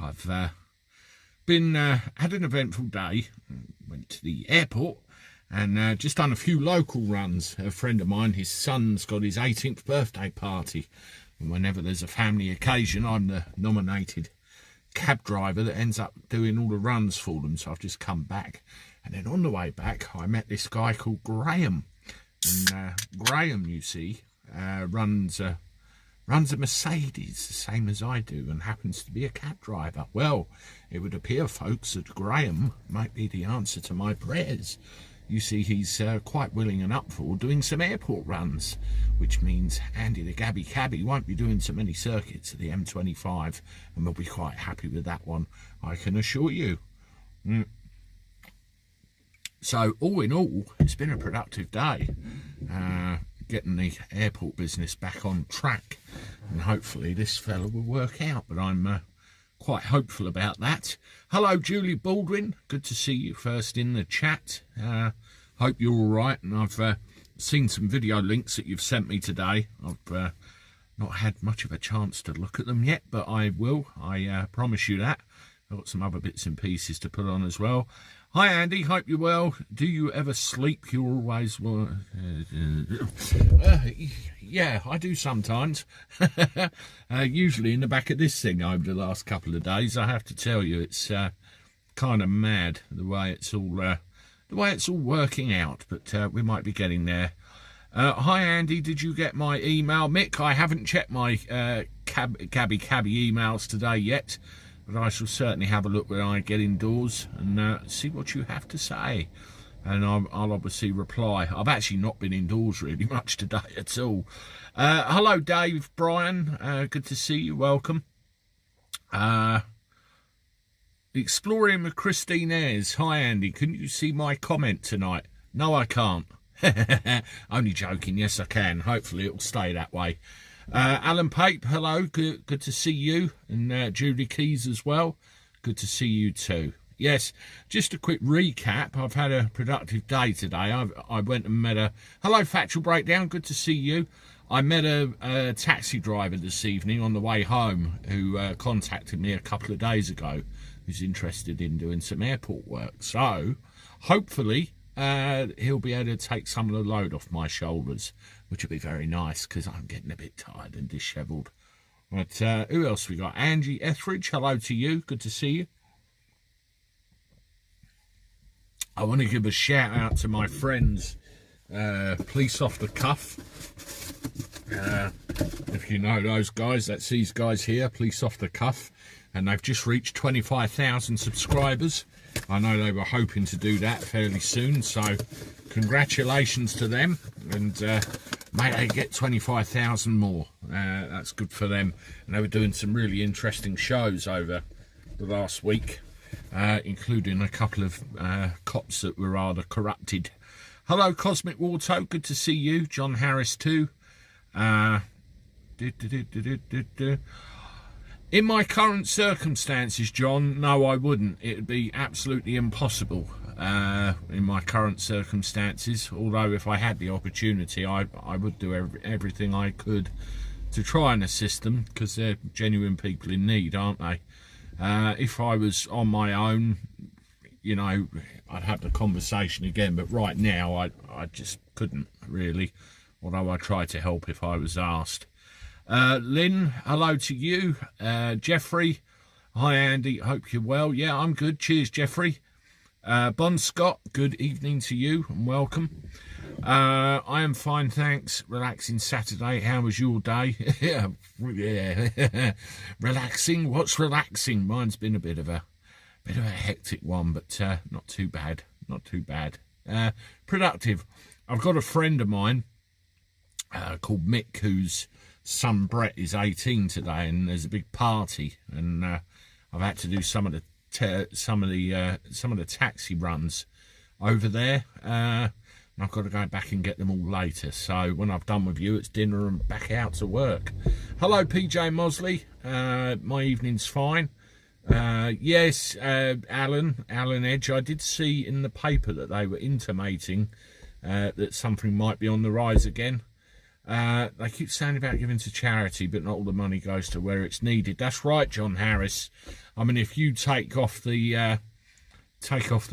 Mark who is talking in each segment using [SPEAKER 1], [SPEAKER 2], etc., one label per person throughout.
[SPEAKER 1] I've had an eventful day. Went to the airport and just done a few local runs. A friend of mine, his son's got his 18th birthday party, and whenever there's a family occasion, I'm the nominated cab driver that ends up doing all the runs for them. So I've just come back, and then on the way back I met this guy called Graham, and Graham, you see, runs a Mercedes, the same as I do, and happens to be a cab driver. Well, it would appear, folks, that Graham might be the answer to my prayers. You see, he's quite willing and up for doing some airport runs, which means Andy the Gabby Cabby won't be doing so many circuits at the M25, and we'll be quite happy with that one, I can assure you. So, all in all, it's been a productive day, getting the airport business back on track, and hopefully this fella will work out, but I'm quite hopeful about that. Hello, Julie Baldwin. Good to see you first in the chat. Hope you're all right, and I've seen some video links that you've sent me today. I've not had much of a chance to look at them yet, but I will. I promise you that. I've got some other bits and pieces to put on as well. Hi, Andy. Hope you're well. Do you ever sleep? You're always... yeah, I do sometimes. Usually in the back of this thing over the last couple of days. I have to tell you, it's kind of mad the way it's all working out. But we might be getting there. Hi, Andy. Did you get my email? Mick, I haven't checked my Gabby Cabby emails today yet, but I shall certainly have a look when I get indoors and see what you have to say. And I'll obviously reply. I've actually not been indoors really much today at all. Hello, Dave, Brian. Good to see you. Welcome. Exploring with Christine Ayres. Hi, Andy. Can you see my comment tonight? No, I can't. Only joking. Yes, I can. Hopefully it'll stay that way. Alan Pape, hello, good to see you, and Judy Keys as well, good to see you too. Yes, just a quick recap. I've had a productive day today. I went and met hello, Factual Breakdown, good to see you. I met a taxi driver this evening on the way home who contacted me a couple of days ago, who's interested in doing some airport work. So hopefully he'll be able to take some of the load off my shoulders, which would be very nice because I'm getting a bit tired and dishevelled. But who else we got? Angie Etheridge, hello to you. Good to see you. I want to give a shout out to my friends, Police Off the Cuff. If you know those guys, that's these guys here, Police Off the Cuff. And they've just reached 25,000 subscribers. I know they were hoping to do that fairly soon, so congratulations to them, and may they get 25,000 more. That's good for them. And they were doing some really interesting shows over the last week, including a couple of cops that were rather corrupted. Hello, Cosmic Warto, good to see you. John Harris too. In my current circumstances, John, no, I wouldn't. It would be absolutely impossible in my current circumstances. Although if I had the opportunity, I would do everything I could to try and assist them, because they're genuine people in need, aren't they? If I was on my own, you know, I'd have the conversation again. But right now, I just couldn't really, although I try to help if I was asked. Lynn, hello to you. Jeffrey, hi Andy, hope you're well. Yeah, I'm good. Cheers, Jeffrey. Bon Scott, good evening to you and welcome. I am fine, thanks. Relaxing Saturday. How was your day? Yeah. Relaxing. What's relaxing? Mine's been a bit of a hectic one, but not too bad. Not too bad. Productive. I've got a friend of mine called Mick, whose son Brett is 18 today, and there's a big party, and I've had to do some of the taxi runs over there. And I've got to go back and get them all later. So when I've done with you, it's dinner and back out to work. Hello, PJ Mosley. My evening's fine. Yes, Alan Edge. I did see in the paper that they were intimating that something might be on the rise again. They keep saying about giving to charity, but not all the money goes to where it's needed. That's right, John Harris. I mean, if you take off the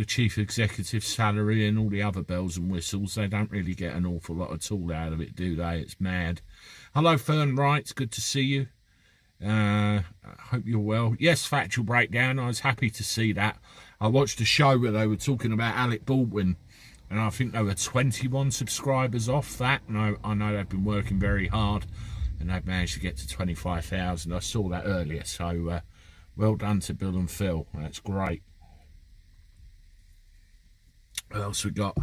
[SPEAKER 1] chief executive's salary and all the other bells and whistles, they don't really get an awful lot at all out of it, do they? It's mad. Hello, Fern Wright. Good to see you. I hope you're well. Yes, Factual Breakdown. I was happy to see that. I watched a show where they were talking about Alec Baldwin, and I think there were 21 subscribers off that. And I know they've been working very hard, and they've managed to get to 25,000. I saw that earlier, so well done to Bill and Phil. That's great. What else we got?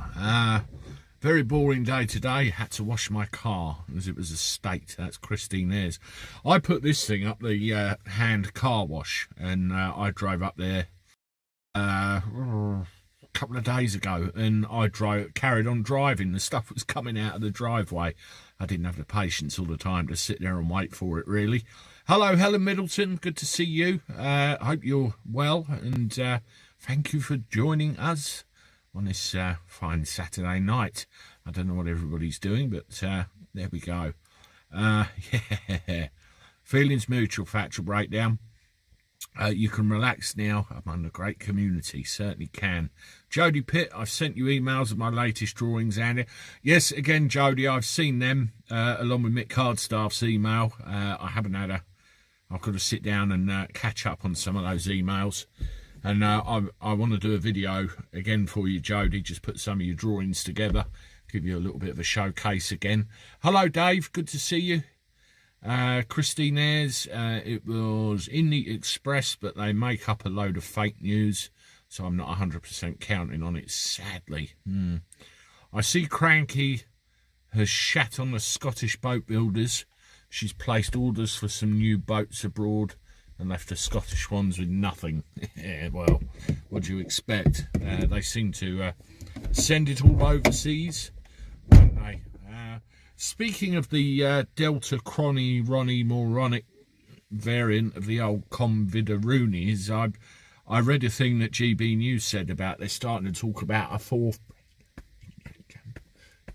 [SPEAKER 1] Very boring day today. Had to wash my car as it was a state. That's Christine Ayres. I put this thing up the hand car wash, and I drove up there a couple of days ago, and I carried on driving. The stuff was coming out of the driveway. I didn't have the patience all the time to sit there and wait for it, really. Hello, Helen Middleton. Good to see you. Hope you're well, and thank you for joining us on this fine Saturday night. I don't know what everybody's doing, but there we go. Yeah. Feelings mutual, Factual Breakdown. You can relax now among the great community. Certainly can. Jodie Pitt, I've sent you emails of my latest drawings, Andy. Yes, again, Jodie, I've seen them along with Mick Cardstaff's email. I haven't had I've got to sit down and catch up on some of those emails. And I want to do a video again for you, Jodie. Just put some of your drawings together. Give you a little bit of a showcase again. Hello, Dave. Good to see you. Christine Ayres, it was in the Express, but they make up a load of fake news, so I'm not 100% counting on it, sadly. I see Cranky has shat on the Scottish boat builders. She's placed orders for some new boats abroad and left the Scottish ones with nothing. Yeah, well, what do you expect? They seem to send it all overseas, don't they? Speaking of the Delta Chrony Ronnie Moronic variant of the old Convidaroonies, I read a thing that GB News said about they're starting to talk about a fourth.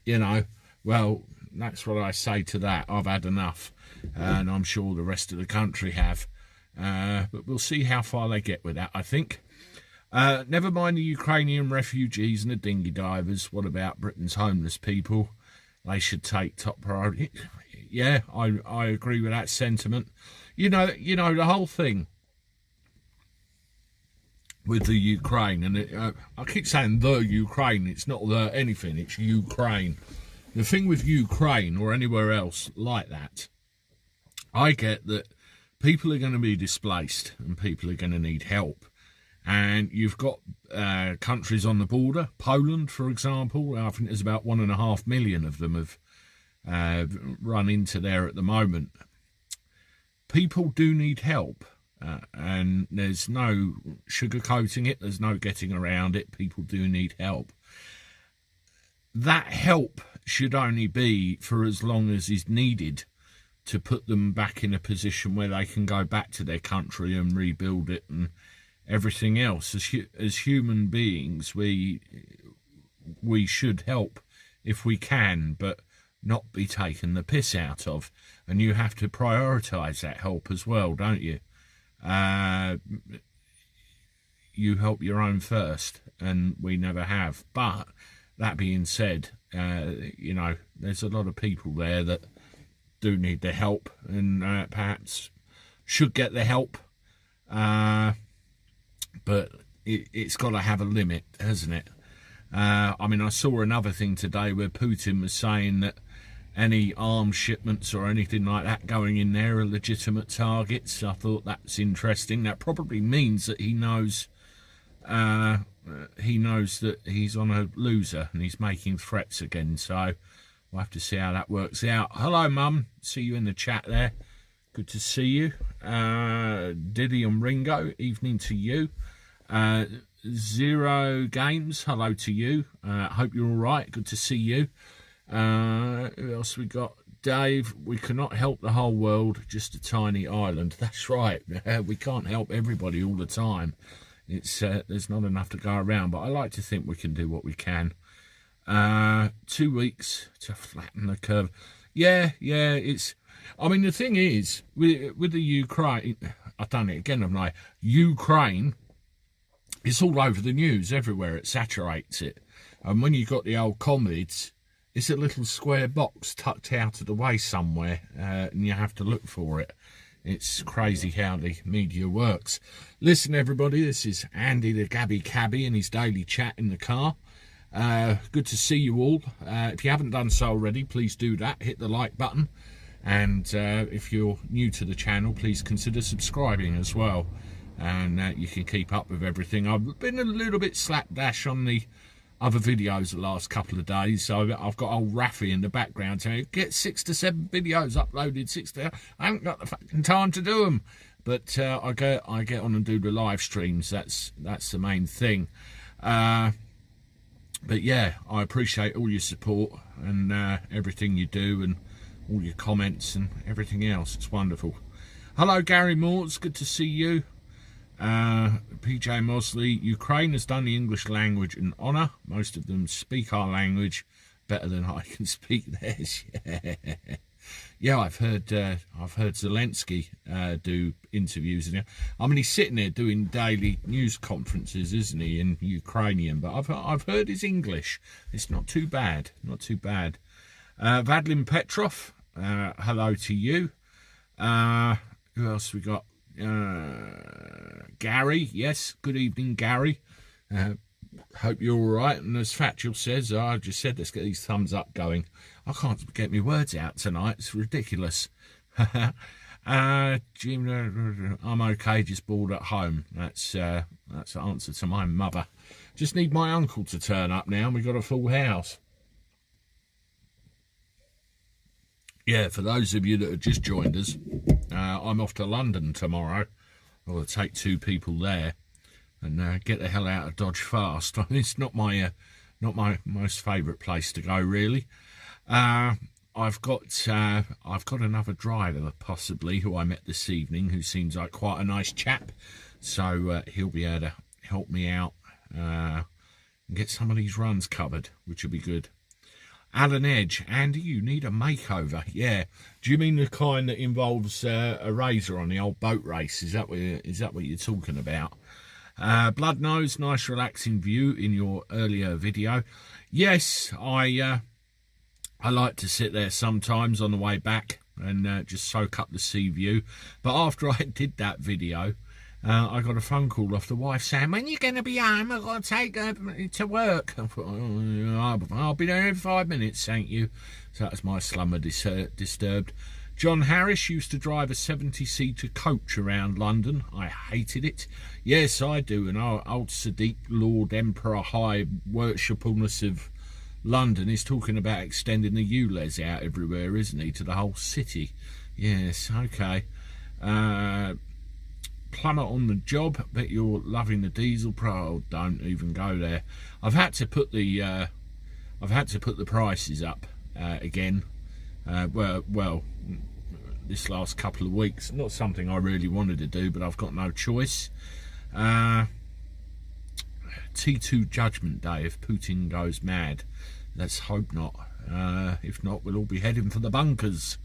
[SPEAKER 1] You know, well, that's what I say to that. I've had enough, and I'm sure the rest of the country have. But we'll see how far they get with that, I think. Never mind the Ukrainian refugees and the dinghy divers. What about Britain's homeless people? They should take top priority. Yeah, I agree with that sentiment. You know the whole thing with the Ukraine, and I keep saying the Ukraine. It's not the anything. It's Ukraine. The thing with Ukraine or anywhere else like that, I get that people are going to be displaced and people are going to need help. And you've got countries on the border, Poland, for example. I think there's about 1.5 million of them have run into there at the moment. People do need help, and there's no sugarcoating it. There's no getting around it. People do need help. That help should only be for as long as is needed to put them back in a position where they can go back to their country and rebuild it and everything else. As human beings, we should help if we can, but not be taken the piss out of. And you have to prioritise that help as well, don't you? You help your own first, and we never have. But that being said, there's a lot of people there that do need the help and perhaps should get the help. But it's got to have a limit, hasn't it? I mean, I saw another thing today where Putin was saying that any arms shipments or anything like that going in there are legitimate targets. I thought that's interesting. That probably means that he knows that he's on a loser and he's making threats again. So we'll have to see how that works out. Hello, Mum. See you in the chat there. Good to see you. Diddy and Ringo, evening to you. Zero Games, hello to you. Hope you're all right. Good to see you. Who else we got? Dave, we cannot help the whole world, just a tiny island. That's right. We can't help everybody all the time. It's there's not enough to go around, but I like to think we can do what we can. 2 weeks to flatten the curve. Yeah, yeah. It's. I mean, the thing is, with the Ukraine, I've done it again, haven't I? Ukraine, it's all over the news everywhere. It saturates it, and when you got the old comrades, it's a little square box tucked out of the way somewhere, and you have to look for it. It's crazy how the media works. Listen, everybody, this is Andy the Gabby Cabby and his daily chat in the car. Good to see you all. If you haven't done so already, please do that. Hit the like button. And if you're new to the channel, please consider subscribing as well. And you can keep up with everything. I've been a little bit slapdash on the other videos the last couple of days, so I've got old Raffy in the background saying, get 6 to 7 videos uploaded. I haven't got the fucking time to do them, but I get on and do the live streams. That's the main thing. But yeah, I appreciate all your support and everything you do and all your comments and everything else. It's wonderful. Hello, Gary Moore. It's good to see you. PJ Mosley, Ukraine has done the English language an honour. Most of them speak our language better than I can speak theirs. Yeah, I've heard Zelensky do interviews. I mean, he's sitting there doing daily news conferences, isn't he, in Ukrainian? But I've heard his English. It's not too bad. Not too bad. Vadlim Petrov, hello to you. Who else we got? Gary, yes, good evening, Gary. Hope you're all right. And as Factual says, I just said, let's get these thumbs up going. I can't get my words out tonight. It's ridiculous. Jim, I'm okay, just bored at home. That's the answer to my mother. Just need my uncle to turn up now, and we've got a full house. Yeah, for those of you that have just joined us, I'm off to London tomorrow. I'll take 2 people there and get the hell out of Dodge fast. I mean, it's not my most favourite place to go, really. I've got another driver possibly who I met this evening, who seems like quite a nice chap. So he'll be able to help me out and get some of these runs covered, which will be good. Alan Edge, Andy, you need a makeover. Yeah. Do you mean the kind that involves a razor on the old boat race? Is that what you're talking about? Blood Nose, nice relaxing view in your earlier video. Yes, I like to sit there sometimes on the way back and just soak up the sea view. But after I did that video, I got a phone call off the wife saying, when are you going to be home? I've got to take her to work. I thought, oh, I'll be there in 5 minutes, thank you. So that's my slumber disturbed. John Harris used to drive a 70-seater coach around London. I hated it. Yes, I do. And old Sadiq, Lord Emperor High Worshipfulness of London is talking about extending the ULEZ out everywhere, isn't he, to the whole city? Yes, okay. Plumber on the job, bet you're loving the diesel pro. Don't even go there. I've had to put the prices up again. Well, this last couple of weeks. Not something I really wanted to do, but I've got no choice. T2 Judgment Day if Putin goes mad. Let's hope not. If not, we'll all be heading for the bunkers.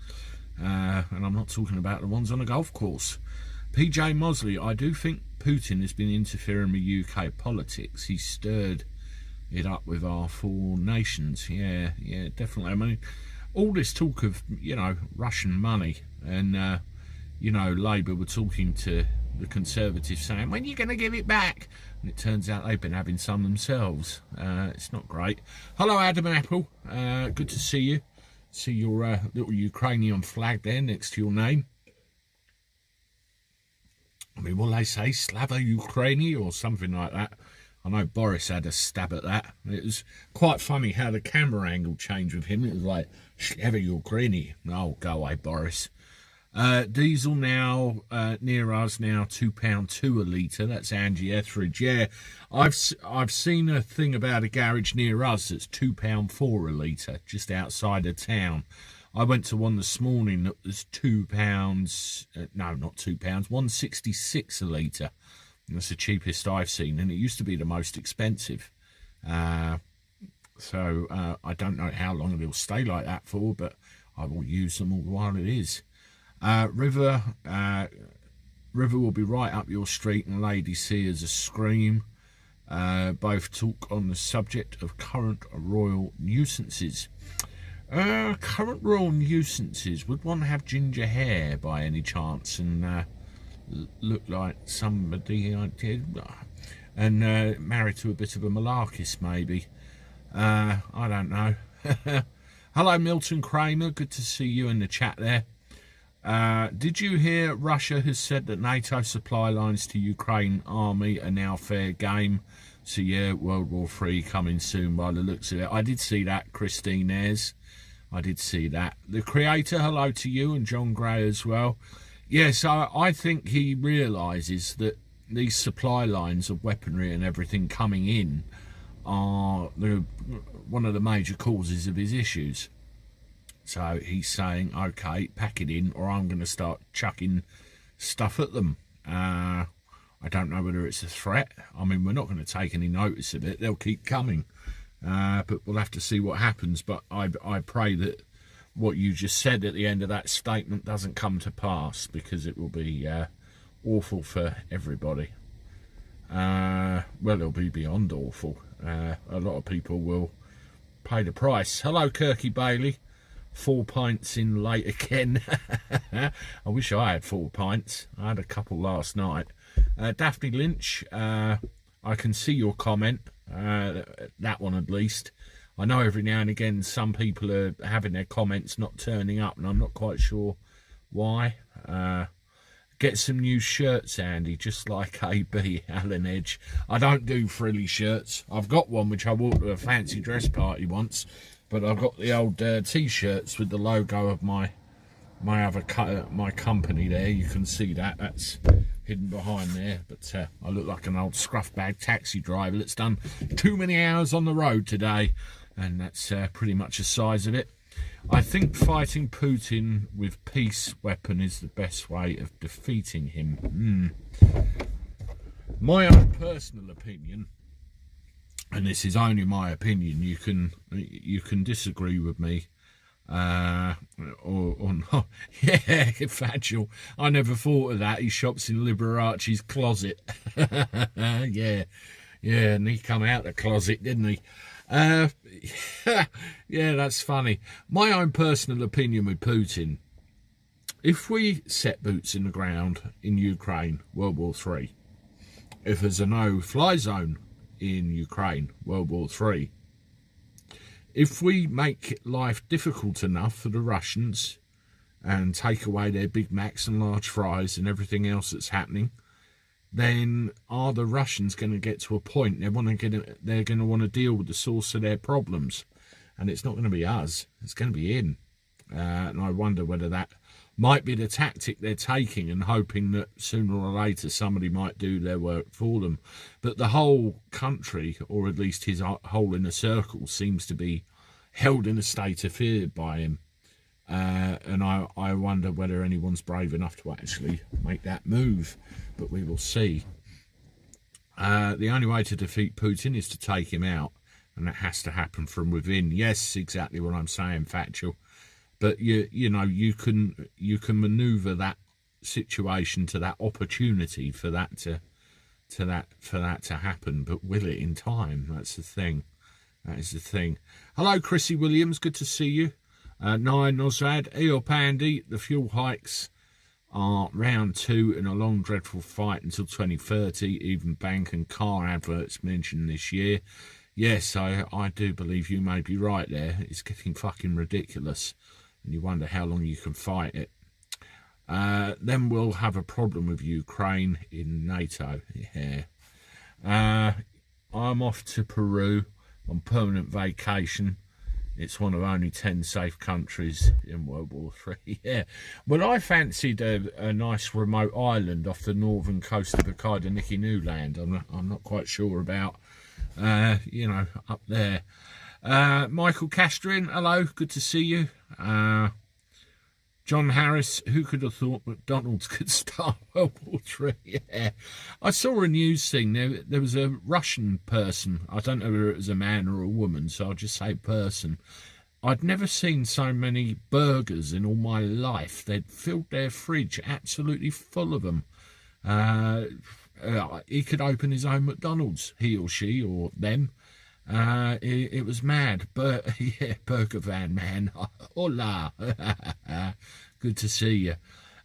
[SPEAKER 1] And I'm not talking about the ones on a golf course. PJ Mosley, I do think Putin has been interfering with UK politics. He's stirred it up with our 4 nations. Yeah, definitely. I mean, all this talk of, Russian money and, Labour were talking to the Conservatives saying, when are you going to give it back? And it turns out they've been having some themselves. It's not great. Hello, Adam Apple. Good to see you. See your little Ukrainian flag there next to your name. I mean, will they say Slava Ukraini or something like that? I know Boris had a stab at that. It was quite funny how the camera angle changed with him. It was like, Slava Ukraini. Oh, go away, Boris. Diesel now, near us now, £2.2 a litre. That's Angie Etheridge. Yeah, I've seen a thing about a garage near us that's £2.4 a litre, just outside of town. I went to one this morning that was £2, no, not £2, £1.66 a litre. That's the cheapest I've seen, and it used to be the most expensive. So I don't know how long it'll stay like that for, but I will use them all while it is. River will be right up your street, and Lady C is a scream. Both talk on the subject of current royal nuisances. Current royal nuisances. Would one have ginger hair by any chance and look like somebody I did? And married to a bit of a malarkist, maybe. I don't know. Hello, Milton Kramer. Good to see you in the chat there. Did you hear Russia has said that NATO supply lines to Ukraine army are now fair game? So yeah, World War III coming soon by the looks of it. I did see that, Christine Ayres. I did see that. The Creator, hello to you, and John Gray as well. Yes, I think he realises that these supply lines of weaponry and everything coming in are one of the major causes of his issues. So he's saying, okay, pack it in, or I'm going to start chucking stuff at them. I don't know whether it's a threat. I mean, we're not going to take any notice of it. They'll keep coming. But we'll have to see what happens. But I pray that what you just said at the end of that statement doesn't come to pass, because it will be awful for everybody. Well, it'll be beyond awful. A lot of people will pay the price. Hello, Kirky Bailey. 4 pints in late again. I wish I had 4 pints. I had a couple last night. Daphne Lynch, I can see your comment, that one at least. I know every now and again some people are having their comments not turning up, and I'm not quite sure why. Get some new shirts, Andy, just like AB, Alan Edge. I don't do frilly shirts. I've got one which I wore to a fancy dress party once, but I've got the old T-shirts with the logo of my company there. You can see that's hidden behind there. But I look like an old scruff bag taxi driver that's done too many hours on the road today, and that's pretty much the size of it. I think fighting Putin with peace weapon is the best way of defeating him. My own personal opinion, and this is only my opinion, you can disagree with me or not. Yeah, Fagil, I never thought of that. He shops in Liberace's closet. yeah, and he come out the closet, didn't he? Yeah, that's funny. My own personal opinion with Putin, if we set boots in the ground in Ukraine, World War III, if there's a no-fly zone in Ukraine, World War III, if we make life difficult enough for the Russians and take away their Big Macs and large fries and everything else that's happening, then are the Russians going to get to a point they're going to want to deal with the source of their problems? And it's not going to be us, it's going to be him. And I wonder whether that might be the tactic they're taking, and hoping that sooner or later somebody might do their work for them. But the whole country, or at least his whole inner circle, seems to be held in a state of fear by him. And I wonder whether anyone's brave enough to actually make that move, but we will see. The only way to defeat Putin is to take him out, and that has to happen from within. Yes, exactly what I'm saying, Factual. But you know, you can manoeuvre that situation to that opportunity for that to happen. But will it in time? That's the thing. That is the thing. Hello, Chrissy Williams. Good to see you. Nine Nozad, Eop Andy. The fuel hikes are round 2 in a long, dreadful fight until 2030. Even bank and car adverts mentioned this year. Yes, I do believe you may be right there. It's getting fucking ridiculous, and you wonder how long you can fight it. Then we'll have a problem with Ukraine in NATO. Yeah. I'm off to Peru on permanent vacation. It's one of only 10 safe countries in World War III. Yeah. Well, I fancied a nice remote island off the northern coast of Hokkaido New Land. I'm not quite sure about, you know, up there. Michael Castrin, hello, good to see you. John Harris, who could have thought McDonald's could start World War III? Yeah. I saw a news thing. There was a Russian person, I don't know whether it was a man or a woman, so I'll just say person, I'd never seen so many burgers in all my life. They'd filled their fridge absolutely full of them. He could open his own McDonald's, he or she or them. It was mad, but yeah, Burger Van Man, hola, good to see you.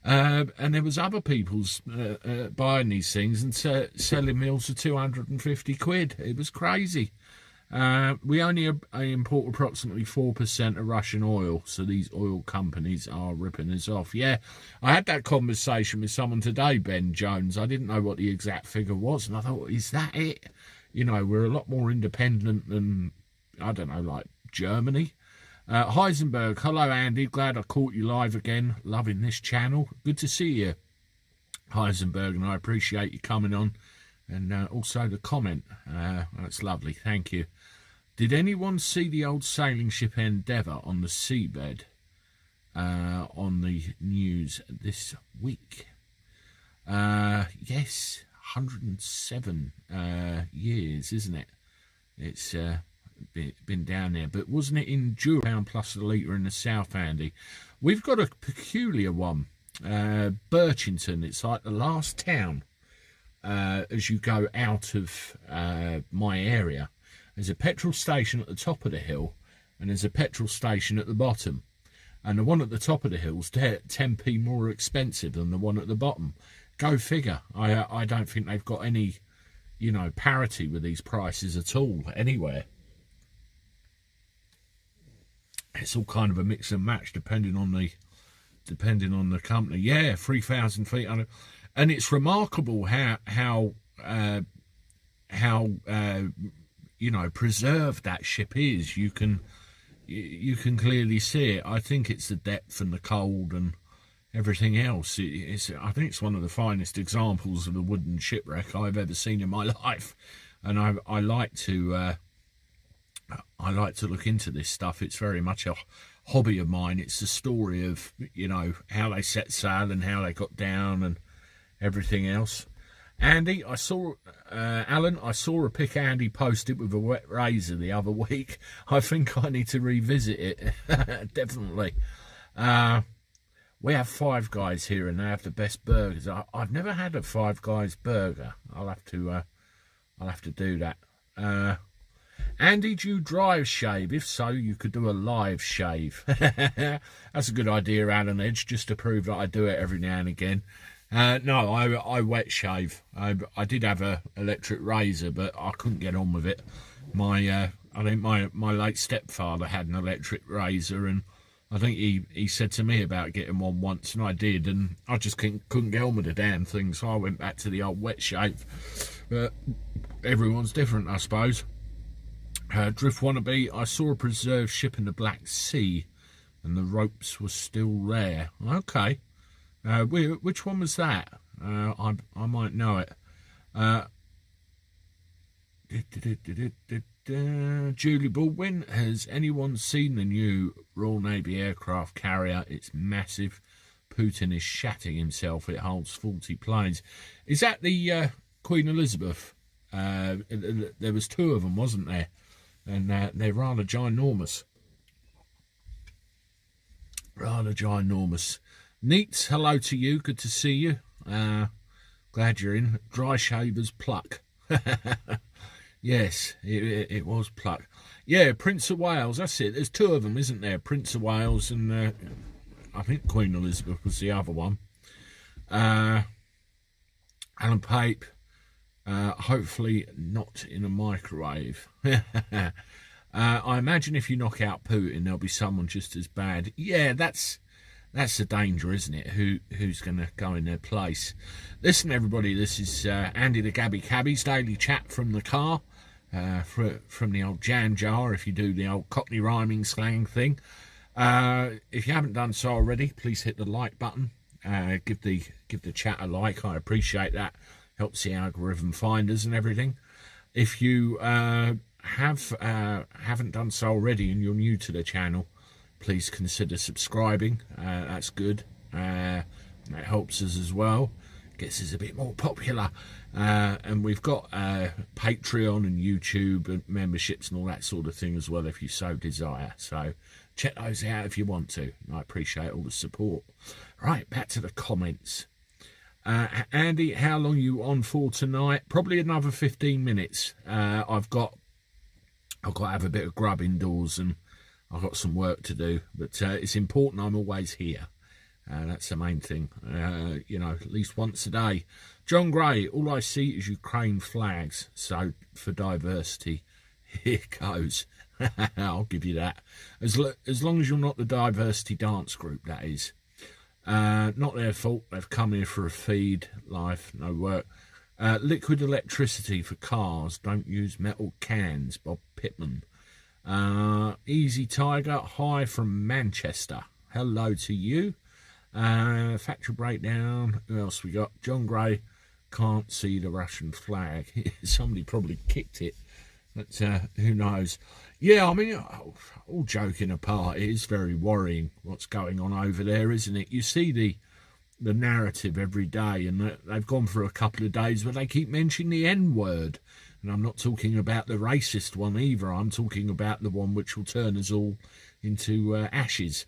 [SPEAKER 1] And there was other people's buying these things and selling meals for 250 quid. It was crazy. We only import approximately 4% of Russian oil, so these oil companies are ripping us off. Yeah, I had that conversation with someone today, Ben Jones. I didn't know what the exact figure was, and I thought, is that it? You know, we're a lot more independent than, I don't know, like Germany. Heisenberg, hello Andy, glad I caught you live again. Loving this channel. Good to see you, Heisenberg, and I appreciate you coming on. And also the comment. That's lovely, thank you. Did anyone see the old sailing ship Endeavour on the seabed on the news this week? Yes, 107 years, isn't it? It's been down there. But wasn't it in £1 plus a litre in the south, Andy? We've got a peculiar one. Birchington, it's like the last town as you go out of my area. There's a petrol station at the top of the hill and there's a petrol station at the bottom, and the one at the top of the hill's 10p more expensive than the one at the bottom. Go figure. I don't think they've got any, you know, parity with these prices at all anywhere. It's all kind of a mix and match depending on the company. Yeah, 3,000 feet under. And it's remarkable how you know, preserved that ship is. You can clearly see it. I think it's the depth and the cold and everything else. I think it's one of the finest examples of a wooden shipwreck I've ever seen in my life. And I like to look into this stuff. It's very much a hobby of mine. It's the story of, you know, how they set sail and how they got down and everything else. Andy, I saw Alan, I saw a pic Andy posted with a wet razor the other week. I think I need to revisit it. Definitely. We have Five Guys here and they have the best burgers. I've never had a Five Guys burger. I'll have to do that. Andy, do you drive shave? If so, you could do a live shave. That's a good idea, Alan Edge, just to prove that I do it every now and again. No, I wet shave. I did have a electric razor, but I couldn't get on with it. I think my late stepfather had an electric razor, and I think he said to me about getting one once, and I did, and I just couldn't get on with the damn thing, so I went back to the old wet shave. But everyone's different, I suppose. Drift Wannabe, I saw a preserved ship in the Black Sea, and the ropes were still there. Okay. Which one was that? I might know it. Julie Baldwin, has anyone seen the new Royal Navy aircraft carrier? It's massive. Putin is shatting himself. It holds 40 planes. Is that the Queen Elizabeth? There was two of them, wasn't there? And they're rather ginormous. Rather ginormous. Neat, hello to you. Good to see you. Glad you're in. Dry shavers pluck. Yes, it was pluck. Yeah, Prince of Wales, that's it. There's two of them, isn't there? Prince of Wales and I think Queen Elizabeth was the other one. Alan Pape, hopefully not in a microwave. I imagine if you knock out Putin, there'll be someone just as bad. Yeah, that's the danger, isn't it? Who's going to go in their place? Listen, everybody, this is Andy the Gabby Cabby's daily chat from the car, from the old jam jar, if you do the old Cockney rhyming slang thing. If you haven't done so already, please hit the like button. Give the chat a like. I appreciate that. Helps the algorithm find us and everything. If you haven't done so already and you're new to the channel, please consider subscribing. That's good. That helps us as well. Gets us a bit more popular. And we've got Patreon and YouTube and memberships and all that sort of thing as well, if you so desire. So check those out if you want to. I appreciate all the support. Right, back to the comments. Andy, how long are you on for tonight? Probably another 15 minutes. I've got to have a bit of grub indoors, and I've got some work to do. But it's important I'm always here. That's the main thing. At least once a day. John Gray, all I see is Ukraine flags. So for diversity, here goes. I'll give you that. As long as you're not the diversity dance group, that is. Not their fault. They've come here for a feed. Life, no work. Liquid electricity for cars. Don't use metal cans. Bob Pittman. Easy Tiger. Hi from Manchester. Hello to you. Factory breakdown. Who else we got? John Gray. Can't see the Russian flag. Somebody probably kicked it. But who knows? Yeah, I mean, all joking apart, it is very worrying what's going on over there, isn't it? You see the narrative every day, and they've gone for a couple of days where they keep mentioning the N-word. And I'm not talking about the racist one either. I'm talking about the one which will turn us all into ashes.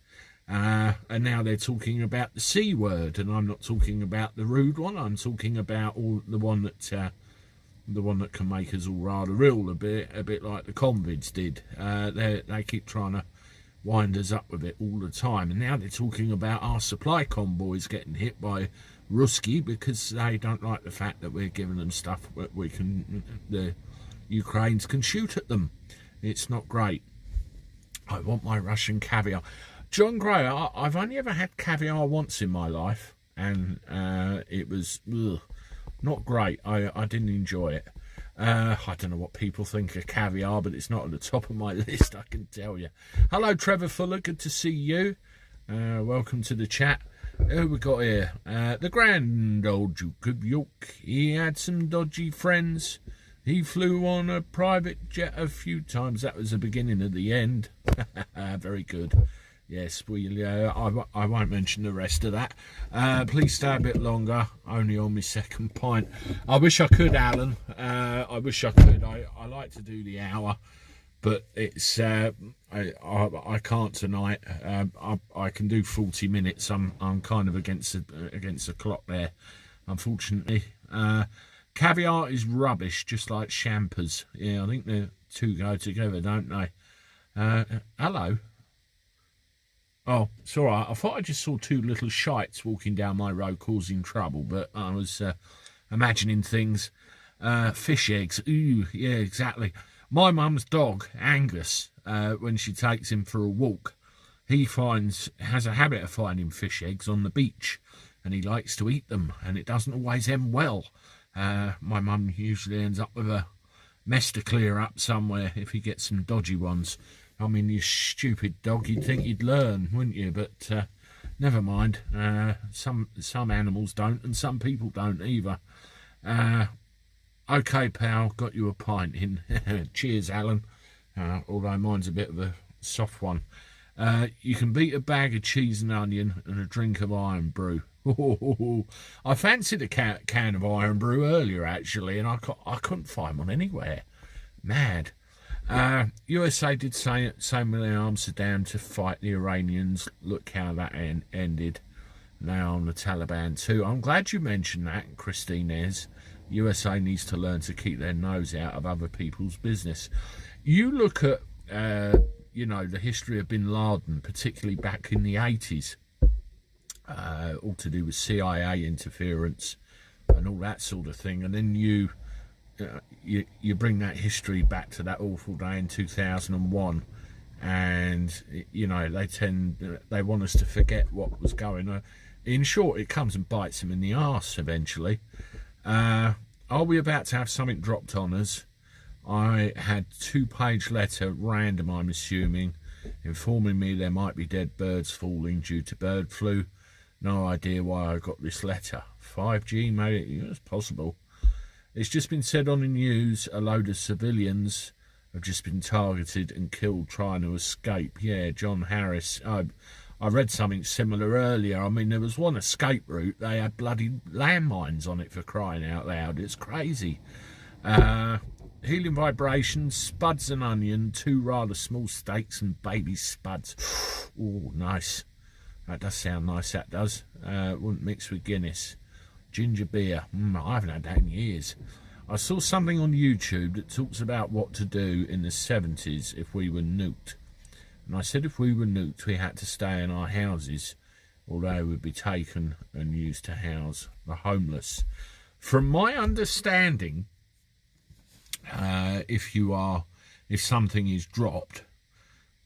[SPEAKER 1] And now they're talking about the C word, and I'm not talking about the rude one. I'm talking about the one that can make us all rather ill, a bit like the convicts did. They keep trying to wind us up with it all the time, and now they're talking about our supply convoys getting hit by Ruski because they don't like the fact that we're giving them stuff that the Ukrainians can shoot at them. It's not great. I want my Russian caviar. John Gray, I've only ever had caviar once in my life, and it was not great. I didn't enjoy it. I don't know what people think of caviar, but it's not at the top of my list, I can tell you. Hello, Trevor Fuller. Good to see you. Welcome to the chat. Who we got here? The grand old Duke of York. He had some dodgy friends. He flew on a private jet a few times. That was the beginning of the end. Very good. Yes, I won't mention the rest of that. Please stay a bit longer, only on my second pint. I wish I could, Alan. I wish I could. I like to do the hour, but it's I can't tonight. I can do 40 minutes. I'm kind of against the clock there, unfortunately. Caviar is rubbish, just like champers. Yeah, I think the two go together, don't they? Hello. Oh, it's all right. I thought I just saw two little shites walking down my road causing trouble, but I was imagining things. Fish eggs. Ooh, yeah, exactly. My mum's dog, Angus, when she takes him for a walk, has a habit of finding fish eggs on the beach, and he likes to eat them, and it doesn't always end well. My mum usually ends up with a mess to clear up somewhere if he gets some dodgy ones. I mean, you stupid dog, you'd think you'd learn, wouldn't you? But never mind. Some animals don't, and some people don't either. Okay, pal, got you a pint in. Cheers, Alan. Although mine's a bit of a soft one. You can beat a bag of cheese and onion and a drink of iron brew. I fancied a can of iron brew earlier, actually, and I couldn't find one anywhere. Mad. USA did send in Amsterdam to fight the Iranians. Look how that ended. Now on the Taliban too. I'm glad you mentioned that, Christine Nez. USA needs to learn to keep their nose out of other people's business. You look at, the history of Bin Laden, particularly back in the 80s, all to do with CIA interference and all that sort of thing, and then you bring that history back to that awful day in 2001, and they want us to forget what was going on. In short, it comes and bites them in the arse eventually. Are we about to have something dropped on us? I had 2-page letter, random I'm assuming, informing me there might be dead birds falling due to bird flu. No idea why I got this letter. 5G, maybe? It's possible. It's just been said on the news a load of civilians have just been targeted and killed trying to escape. Yeah, John Harris. I read something similar earlier. I mean, there was one escape route. They had bloody landmines on it, for crying out loud. It's crazy. Healing vibrations, spuds and onion, 2 rather small steaks and baby spuds. Oh, nice. That does sound nice, that does. Wouldn't mix with Guinness. Ginger beer. I haven't had that in years. I saw something on YouTube that talks about what to do in the 70s if we were nuked. And I said if we were nuked, we had to stay in our houses, or they would be taken and used to house the homeless. From my understanding, if something is dropped,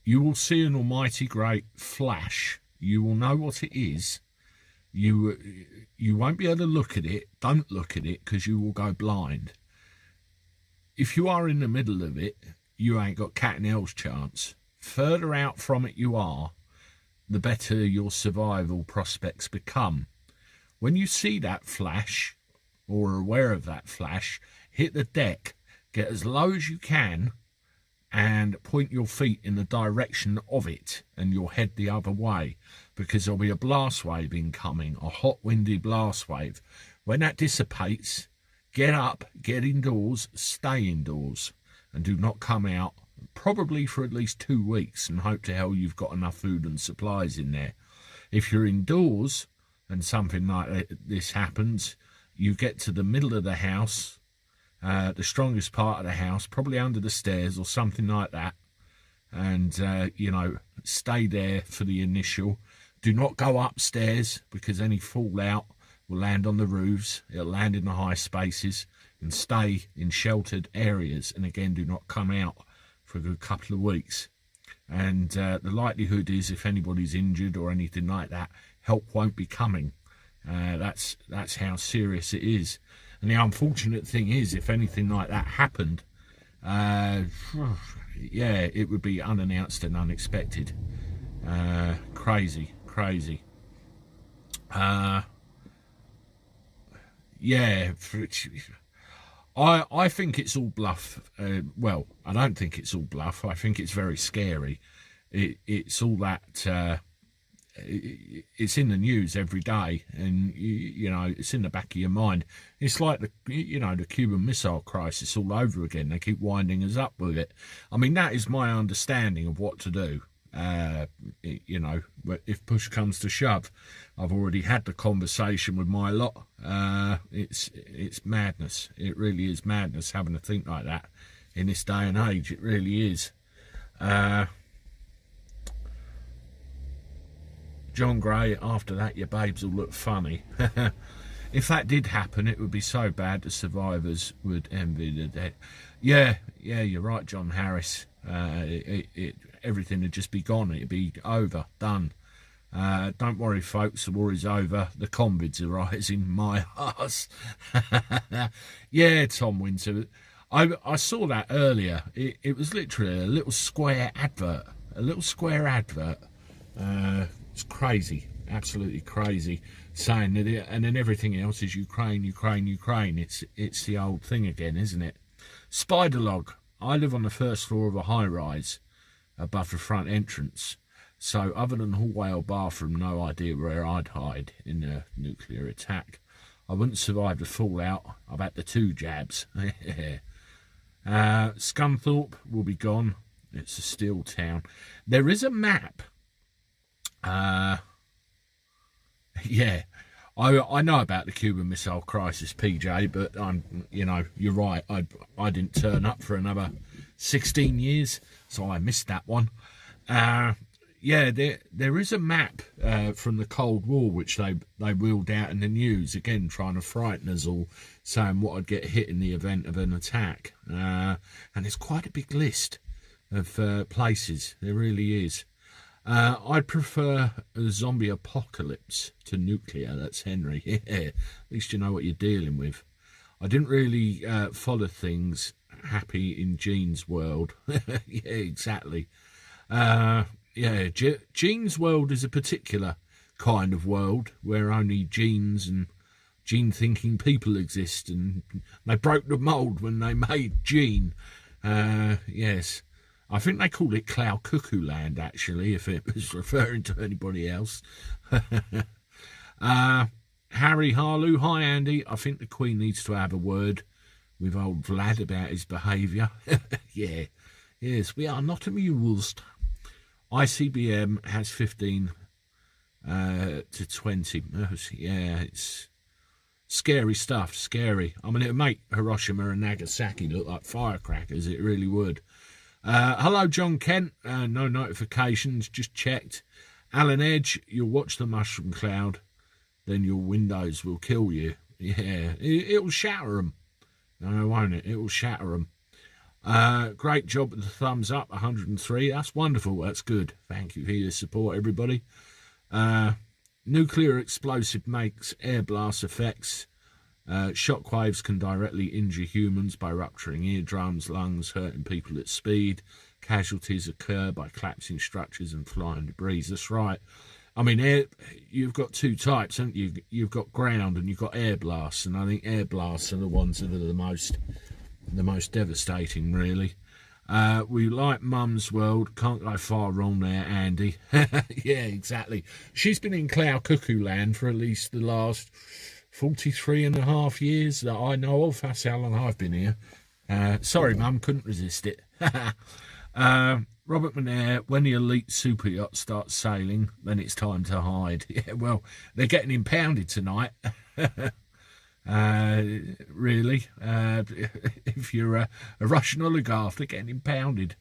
[SPEAKER 1] you will see an almighty great flash. You will know what it is. You won't be able to look at it. Don't look at it, because you will go blind. If you are in the middle of it, you ain't got cat and hell's chance. Further out from it you are, the better your survival prospects become. When you see that flash, or are aware of that flash, hit the deck, get as low as you can, and point your feet in the direction of it, and you'll head the other way, because there'll be a blast wave incoming, a hot, windy blast wave. When that dissipates, get up, get indoors, stay indoors, and do not come out, probably for at least 2 weeks, and hope to hell you've got enough food and supplies in there. If you're indoors and something like this happens, you get to the middle of the house, the strongest part of the house, probably under the stairs or something like that, and stay there for the initial. Do not go upstairs, because any fallout will land on the roofs, it'll land in the high spaces, and stay in sheltered areas. And again, do not come out for a good couple of weeks. And the likelihood is, if anybody's injured or anything like that, help won't be coming. That's how serious it is. And the unfortunate thing is, if anything like that happened, it would be unannounced and unexpected. Crazy. I think it's all bluff. Well, I don't think it's all bluff. I think it's very scary. It's all that. It's in the news every day, and it's in the back of your mind. It's like the Cuban Missile Crisis all over again. They keep winding us up with it. I mean, that is my understanding of what to do. If push comes to shove, I've already had the conversation with my lot. It's madness. It really is madness having to think like that in this day and age. It really is. John Gray, after that your babes will look funny. If that did happen, it would be so bad the survivors would envy the dead. Yeah, you're right, John Harris. Everything would just be gone. It'd be over, done. Don't worry, folks, the war is over. The convids are rising. My arse. Yeah, Tom Winter. I saw that earlier. It was literally a little square advert. It's crazy, absolutely crazy, saying that and then everything else is Ukraine. It's the old thing again, isn't it? Spiderlog. I live on the first floor of a high-rise above the front entrance, so other than hallway or bathroom, no idea where I'd hide in a nuclear attack. I wouldn't survive the fallout. I've had the 2 jabs. Scunthorpe will be gone. It's a steel town. There is a map. I know about the Cuban Missile Crisis, PJ, but you're right. I didn't turn up for another 16 years, so I missed that one. There is a map from the Cold War which they wheeled out in the news, again trying to frighten us all, saying what would get hit in the event of an attack. And it's quite a big list of places. There really is. I'd prefer a zombie apocalypse to nuclear. That's Henry. Yeah, at least you know what you're dealing with. I didn't really follow things happy in Gene's world. Yeah, exactly. Gene's world is a particular kind of world where only genes and gene-thinking people exist, and they broke the mould when they made Gene. Yes. I think they called it Cloud Cuckoo Land, actually, if it was referring to anybody else. Harry Harlow, hi Andy. I think the Queen needs to have a word with old Vlad about his behaviour. Yeah, yes, we are not amused. ICBM has 15 to 20. Yeah, it's scary stuff, scary. I mean, it would make Hiroshima and Nagasaki look like firecrackers, it really would. Hello, John Kent. No notifications, just checked. Alan Edge, you'll watch the mushroom cloud, then your Windows will kill you. Yeah, it'll shatter them. No, won't it? It will shatter them. Great job with the thumbs up, 103. That's wonderful. That's good. Thank you for your support, everybody. Nuclear explosive makes air blast effects. Shockwaves can directly injure humans by rupturing eardrums, lungs, hurting people at speed. Casualties occur by collapsing structures and flying debris. That's right. I mean, you've got two types, haven't you? You've got ground and you've got air blasts, and I think air blasts are the ones that are the most devastating, really. We like Mum's World. Can't go far wrong there, Andy. Yeah, exactly. She's been in Cloud Cuckoo Land for at least the last 43 and a half years that I know of. That's how long I've been here. Sorry, Mum, couldn't resist it. Robert Manair, when the elite super yacht starts sailing, then it's time to hide. Yeah, well, they're getting impounded tonight. Really, if you're a Russian oligarch, they're getting impounded.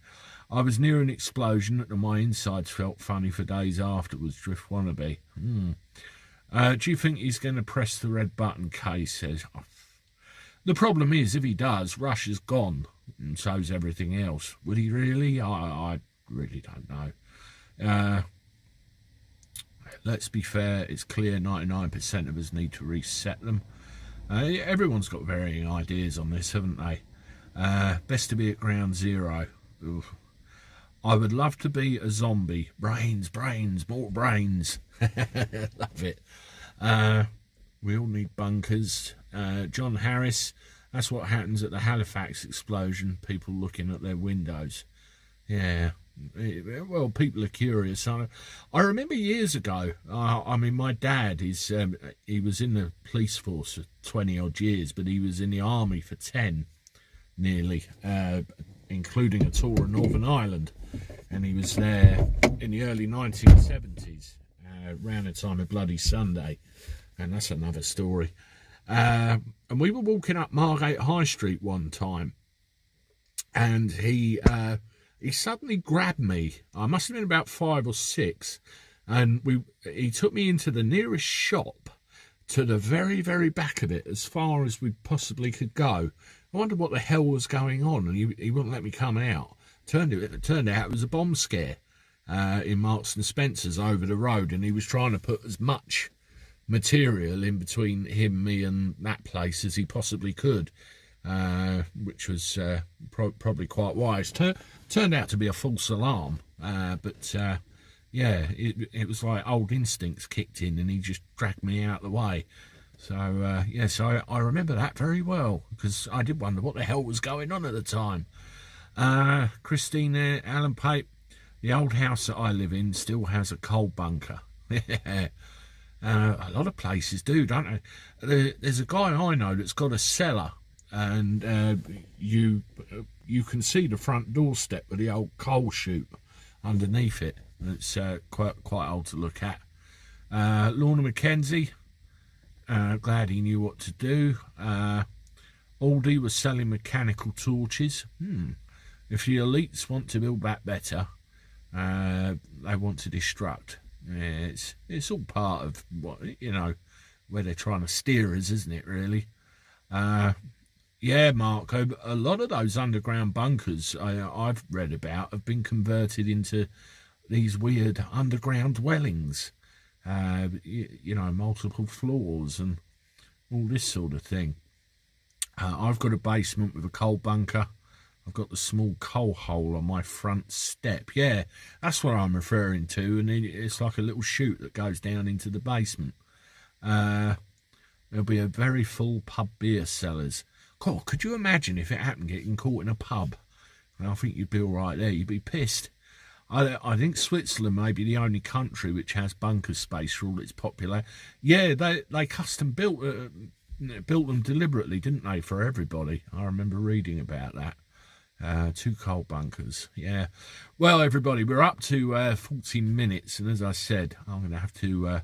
[SPEAKER 1] I was near an explosion and my insides felt funny for days afterwards. Drift wannabe. Do you think he's going to press the red button? Kay says. The problem is, if he does, Russia's gone, and so's everything else. Would he really? I really don't know. Let's be fair, it's clear 99% of us need to reset them. Everyone's got varying ideas on this, haven't they? Best to be at ground zero. Oof. I would love to be a zombie. Brains, more brains. Love it. We all need bunkers. John Harris, that's what happens at the Halifax explosion, people looking at their windows. Yeah, well, people are curious. I remember years ago, I mean, my dad, he was in the police force for 20 odd years, but he was in the army for 10, nearly, including a tour of Northern Ireland. And he was there in the early 1970s, around the time of Bloody Sunday. And that's another story. And we were walking up Margate High Street one time, and he suddenly grabbed me. I must have been about 5 or 6, and he took me into the nearest shop to the very, very back of it, as far as we possibly could go. I wondered what the hell was going on, and he wouldn't let me come out. It turned out it was a bomb scare in Marks and Spencer's over the road, and he was trying to put as much material in between him, me and that place as he possibly could, which was probably quite wise. Turned out to be a false alarm, but yeah, it was like old instincts kicked in and he just dragged me out of the way. So yes, I remember that very well, because I did wonder what the hell was going on at the time. Christine there, Alan Pape, the old house that I live in still has a coal bunker. A lot of places do, don't they? There's a guy I know that's got a cellar, and you can see the front doorstep with the old coal chute underneath it. It's quite old to look at. Lorna Mackenzie, glad he knew what to do. Aldi was selling mechanical torches. If the elites want to build back better, they want to destruct. Yeah, it's all part of what, where they're trying to steer us, isn't it, really? Yeah, Marco, a lot of those underground bunkers I've read about have been converted into these weird underground dwellings, multiple floors and all this sort of thing. I've got a basement with a coal bunker. I've got the small coal hole on my front step. Yeah, that's what I'm referring to. And it's like a little chute that goes down into the basement. There'll be a very full pub beer cellars. God, could you imagine if it happened getting caught in a pub? I think you'd be all right there. You'd be pissed. I think Switzerland may be the only country which has bunker space for all its population. Yeah, they custom built built them deliberately, didn't they, for everybody? I remember reading about that. 2 coal bunkers, yeah. Well, everybody, we're up to 40 minutes, and as I said, I'm going to have to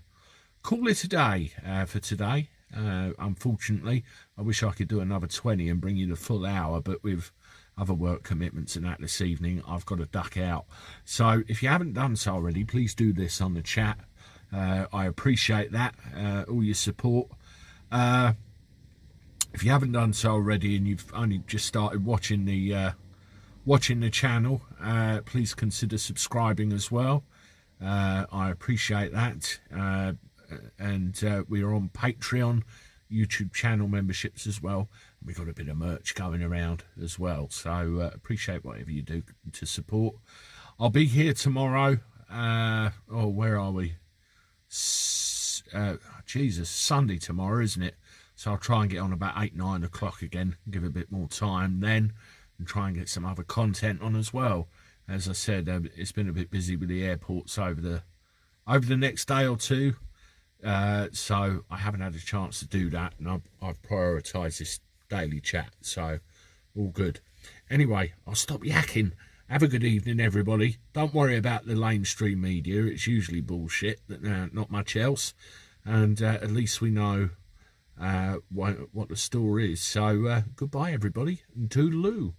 [SPEAKER 1] call it a day for today. Unfortunately, I wish I could do another 20 and bring you the full hour, but with other work commitments and that this evening, I've got to duck out. So if you haven't done so already, please do this on the chat. I appreciate that, all your support. If you haven't done so already and you've only just started watching the channel, please consider subscribing as well. I appreciate that. And we are on Patreon, YouTube channel memberships as well. We've got a bit of merch going around as well, so appreciate whatever you do to support. I'll be here tomorrow. Where are we? Jesus, Sunday tomorrow, isn't it? So I'll try and get on about 8-9 o'clock again, give a bit more time then, and try and get some other content on as well. As I said, it's been a bit busy with the airports over the next day or two. So I haven't had a chance to do that, and I've prioritised this daily chat, so all good. Anyway, I'll stop yakking. Have a good evening, everybody. Don't worry about the mainstream media. It's usually bullshit, not much else. And at least we know what the story is. So goodbye, everybody, and toodaloo.